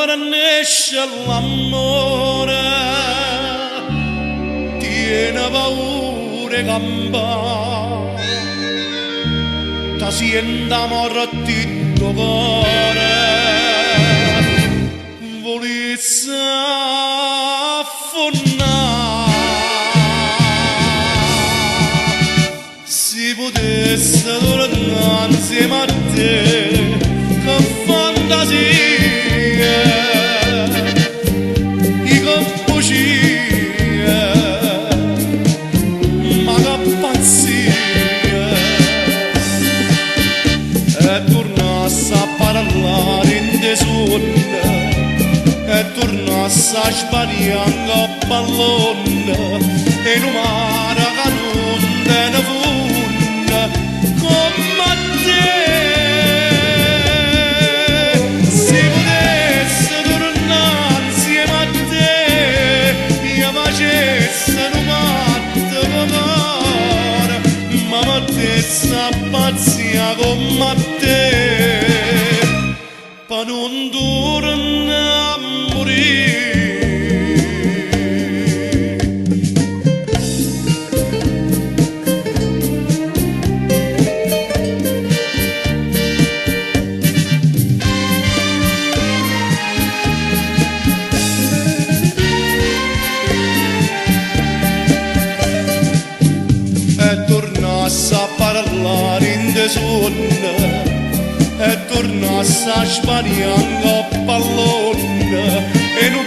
farà nascere l'amore, tiene paura e campa, ti sente amore di tuo cuore, volessi affonnare, si potesse tornare insieme a te, che fantasia, i cappuccini, ma che pazzia, e tornasse a parlare in te sonno, e tornasse a sbagliare a pallone, e non mare che non te ne funne, come a te. Si potesse tornare insieme a te, io facesse un matto come ma mettesse a pazzia come a te, per non tornare a morire. E tornasse a parlare in te sonno, e tornasse a sbagliare a pallone, e non